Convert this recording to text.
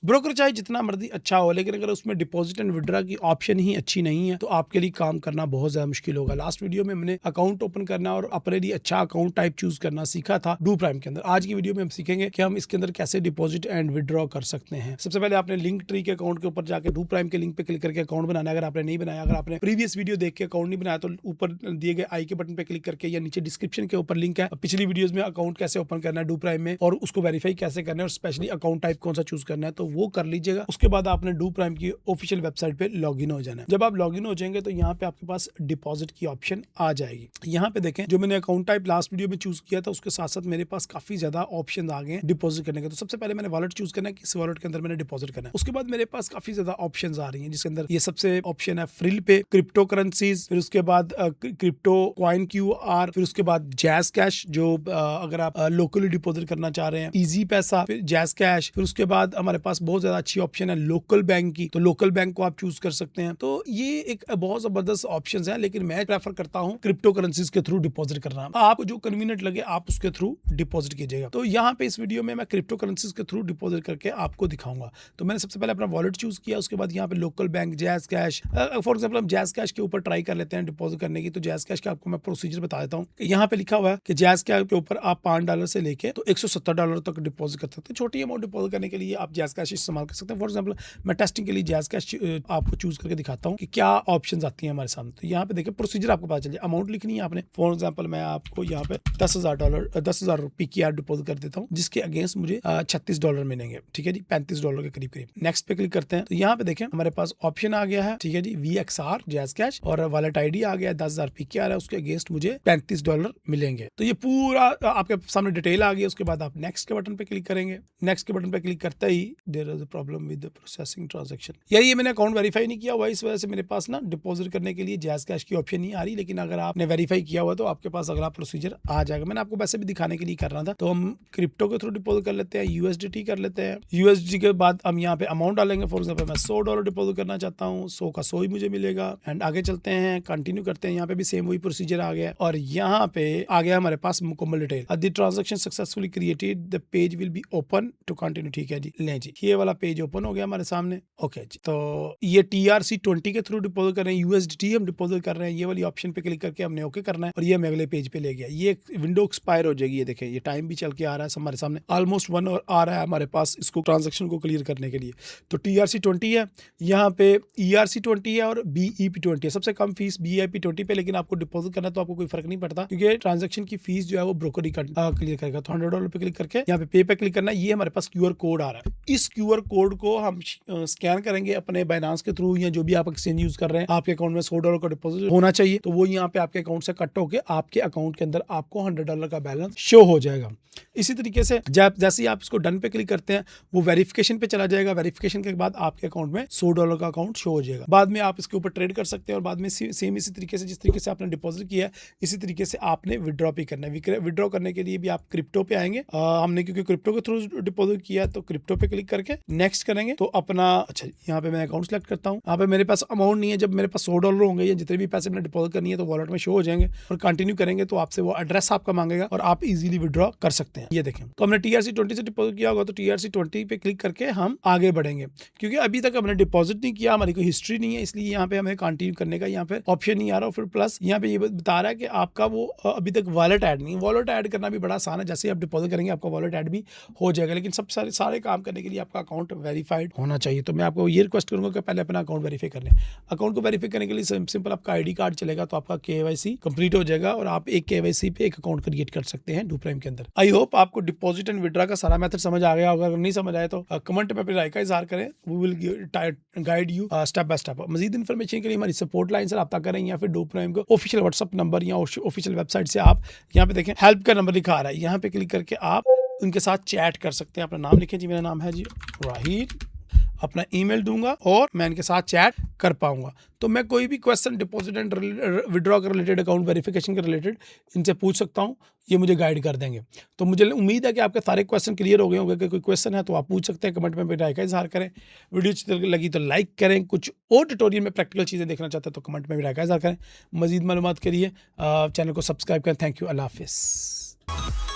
Broker चाहे जितना मर्जी अच्छा हो, लेकिन अगर उसमें डिपॉजिट एंड विड्रॉ की ऑप्शन ही अच्छी नहीं है तो आपके लिए काम करना बहुत ज्यादा मुश्किल होगा। लास्ट वीडियो में हमने अकाउंट ओपन करना और अपने लिए अच्छा अकाउंट टाइप चूज करना सीखा था डू प्राइम के अंदर। आज की वीडियो में हम सीखेंगे कि हम इसके अंदर कैसे डिपॉजिट एंड विड्रॉ कर सकते हैं। सबसे पहले आपने लिंक ट्री के अकाउंट के ऊपर जाकर डू प्राइम के लिंक पे क्लिक करके अकाउंट बनाना है। अगर आपने नहीं बनाया, अगर आपने प्रीवियस वीडियो देख के अकाउंट नहीं बनाया तो ऊपर दिए गए आई के बटन पे क्लिक करके या नीचे डिस्क्रिप्शन के ऊपर लिंक है पिछली वीडियोस में अकाउंट कैसे ओपन करना है डू प्राइम में और उसको वेरीफाई कैसे करना है और स्पेशली अकाउंट टाइप कौन सा चूज करना है, तो वो कर लीजिएगा। उसके बाद आपने डू प्राइम की ऑफिशियल वेबसाइट पे लॉगिन हो जाना है। जब आप लॉगिन हो जाएंगे तो यहाँ पे आपके पास डिपॉजिट की ऑप्शन आ जाएगी। यहाँ पे देखें जो मैंने अकाउंट टाइप लास्ट वीडियो में चूज किया था उसके साथ साथ मेरे पास काफी ज्यादा ऑप्शन आ गए हैं डिपॉजिट करने के। तो सबसे पहले मैंने वॉलेट चूज करना है, किस वॉलेट के अंदर मैंने डिपॉजिट करना है। उसके बाद मेरे पास काफी ज्यादा ऑप्शन आ रही है जिसके अंदर ये सबसे ऑप्शन है फ्रिल पे, क्रिप्टो करेंसीज, फिर उसके बाद क्रिप्टो कॉइन QR, फिर उसके बाद जैज कैश जो अगर आप लोकली डिपॉजिट करना चाह रहे हैं, इजी पैसा, फिर जैज कैश, फिर उसके बाद हमारे पास बहुत ज्यादा अच्छी ऑप्शन है लोकल बैंक की, तो लोकल बैंक को आप चूज कर सकते हैं। तो ये एक बहुत जबरदस्त ऑप्शन है, लेकिन मैं प्रेफर करता हूँ क्रिप्टो करेंसीज के थ्रू डिपॉजिट करना। आपको जो कन्वीनियंट लगे आप उसके थ्रू डिपॉजिट कीजिएगा। तो यहाँ पे इस वीडियो में मैं क्रिप्टो करेंसीज के थ्रू डिपॉजिट करके आपको दिखाऊंगा। तो मैंने सबसे पहले अपना वॉलेट चूज किया, उसके बाद यहाँ पे local bank, jazz cash, for example हम जैज कैश के ऊपर ट्राई कर लेते हैं डिपॉजिट करने की। तो जैज कैश का आपको मैं प्रोसीजर बता देता हूँ। यहाँ पे लिखा हुआ है कि जैज कैश के ऊपर आप $5 से लेके तो $170 तक डिपॉजिट कर सकते हैं। छोटी अमाउंट डिपॉजिट करने के लिए आप जैज कैश इस्तेमाल कर सकते हैं। फॉर एग्जाम्पल मैं टेस्टिंग के लिए जैज कैश आपको चूज करके दिखाता हूँ कि क्या ऑप्शंस आती हैं हमारे सामने। तो यहाँ पे देखिए प्रोसीजर आपको पता चल जाए। अमाउंट लिखनी है आपने, फॉर एग्जाम्पल मैं आपको यहाँ पे $10,000 रुपए की डिपॉजिट कर देता हूँ जिसके अगेंस्ट मुझे $36 मिलेंगे। ठीक है जी, $35 के करीब करीब। नेक्स्ट पे क्लिक करते हैं तो यहाँ पे देखें हमारे पास ऑप्शन आ गया है। ठीक है जी, VXR जैज कैश और वॉलेट ID आ गया 10,000 PKR है, उसके अगेंस्ट मुझे $35 मिलेंगे। तो ये पूरा आपके सामने डिटेल आ गई। उसके बाद आप नेक्स्ट के बटन पे क्लिक करेंगे। नेक्स्ट के बटन पे क्लिक करते ही there is a problem with the processing transaction. ये मैंने अकाउंट वेरीफाई नहीं किया हुआ, इस वजह से मेरे पास ना डिपॉजिट करने के लिए जैज कैश की ऑप्शन नहीं आ रही। लेकिन अगर आपने वेरीफाई किया हुआ तो आपके पास अगला प्रोसीजर आ जाएगा। मैंने आपको वैसे भी दिखाने के लिए कर रहा था। तो हम क्रिप्टो के थ्रू डिपॉजिट कर लेते हैं, USDT कर लेते हैं। USDT के बाद हम यहाँ पे अमाउंट डालेंगे। फॉर एग्जाम्पल मैं $100 डिपॉजिट करना चाहता हूँ, 100 का 100 ही मुझे मिलेगा। एंड आगे चलते हैं, कंटिन्यू करते हैं। यहाँ पे भी सेम वही प्रोसीजर आ गया और यहाँ पे आ गया हमारे पास मुकम्मल detail. The transaction successfully created, the page will be open to continue. ठीक है जी, लें जी, ये वाला पेज ओपन हो गया हमारे सामने। ओके जी, तो ये TRC20 के थ्रू डिपॉजिट कर रहे हैं, USDT हम डिपॉजिट कर रहे हैं। ये वाली ऑप्शन पे क्लिक करके हमने ओके करना है और ये हमें अगले पेज पे ले गया। ये विंडो एक्सपायर हो जाएगी। ये देखें ये टाइम भी चल के आ रहा है हमारे सामने, ऑलमोस्ट 1 आवर आ रहा है हमारे पास इसको ट्रांजैक्शन को क्लियर करने के लिए। तो TRC20 है, यहाँ पे ERC20 है और BEP20 है। सबसे कम फीस BEP20 पे, लेकिन आपको डिपॉजिट करना तो आपको कोई फर्क नहीं पड़ता क्योंकि ट्रांजैक्शन की फीस जो है वो ब्रोकर ही क्लियर करेगा। तो $100 पे क्लिक करके यहाँ पे क्लिक करना है। ये हमारे पास QR कोड आ रहा है। इस QR कोड को हम स्कैन करेंगे अपने बाइनांस के थ्रू या जो भी आप एक्सचेंज यूज कर रहे हैं। आपके अकाउंट में $100 का डिपॉजिट होना चाहिए, तो वो यहाँ पे आपके अकाउंट से कट होकर आपके अकाउंट के अंदर आपको $100 का बैलेंस शो हो जाएगा। इसी तरीके से जैसे ही आप इसको डन पे क्लिक करते हैं वो वेरिफिकेशन पे चला जाएगा। वेरिफिकेशन के बाद आपके अकाउंट में $100 का अकाउंट शो हो जाएगा। बाद में आप इसके ऊपर ट्रेड कर सकते हैं और बाद में सेम इसी तरीके से जिस तरीके से आपने डिपॉजिट किया है इसी तरीके से आपने विड्रॉ भी करना है। विड्रॉ करने के लिए भी आप क्रिप्टो पे आएंगे। हमने क्योंकि क्रिप्टो के थ्रू डिपॉजिट किया है तो क्रिप्टो पे क्लिक करके नेक्स्ट करेंगे। तो अपना अच्छा यहाँ पे मैं अकाउंट सेलेक्ट करता हूँ। यहाँ पे मेरे पास अमाउंट नहीं है, जब मेरे पास $100 होंगे या जितने भी पैसे मैंने डिपॉजिट करनी है तो वॉलेट में शो हो जाएंगे और कंटिन्यू करेंगे तो आपसे वो एड्रेस आपका मांगेगा और आप इजीली विड्रॉ कर सकते हैं। ये देखें तो हमने TRC20 से डिपॉजिट किया होगा तो TRC20 पे क्लिक करके हम आगे बढ़ेंगे क्योंकि अभी तक हमने डिपॉजिट नहीं किया, हमारी कोई हिस्ट्री नहीं है, इसलिए यहाँ पे हमें कंटिन्यू करने का यहाँ पे ऑप्शन नहीं आ रहा। फिर प्लस यहाँ पे ये बता रहा है कि आपका वो अभी तक वॉलेट ऐड नहीं है। वॉलेट ऐड करना भी बड़ा आसान है, जैसे आप डिपॉजिट करेंगे आपका वॉलेट ऐड भी हो जाएगा, लेकिन सब सारे काम करने के लिए आपका अकाउंट वेरीफाइड होना चाहिए। तो मैं आपको ये रिक्वेस्ट करूंगा कि पहले अपना अकाउंट वेरीफाई कर लें। अकाउंट को वेरीफाई करने के लिए सिंपल आपका ID कार्ड चलेगा तो आपका KYC कंप्लीट हो जाएगा और आप एक KYC पे एक अकाउंट क्रिएट कर सकते हैं डू प्राइम के अंदर। आई होप आपको डिपॉजिट एंड विड्रॉ का सारा मेथड समझ आ गया होगा। अगर नहीं समझ आया तो कमेंट में अपनी राय का इजहार करें। We will guide you step by step. मजीद इन्फॉर्मेशन के लिए हमारी सपोर्ट लाइन से रब्ता करें या फिर डू प्राइम को ऑफिशियल व्हाट्सअप नंबर या ऑफिशियल वेबसाइट से आप यहाँ पे देखें हेल्प का नंबर लिखा आ रहा है, यहाँ पे क्लिक करके आप उनके साथ चैट कर सकते हैं। अपना नाम लिखें जी, मेरा नाम है जी राहिल, अपना ईमेल दूंगा और मैं इनके साथ चैट कर पाऊंगा। तो मैं कोई भी क्वेश्चन डिपॉजिट एंड विड्रॉ के रिलेटेड, अकाउंट वेरिफिकेशन के रिलेटेड इनसे पूछ सकता हूं, ये मुझे गाइड कर देंगे। तो मुझे उम्मीद है कि आपके सारे क्वेश्चन क्लियर हो गए होंगे। कि कोई क्वेश्चन है तो आप पूछ सकते हैं, कमेंट में राय का इजहार करें। वीडियो अच्छी लगी तो लाइक करें, कुछ और ट्यूटोरियल में प्रैक्टिकल चीज़ें देखना चाहते हैं तो कमेंट में राय का इजहार करें। मजीद मालूमात के लिए चैनल को सब्सक्राइब करें। थैंक यू, अल्लाह हाफिज़।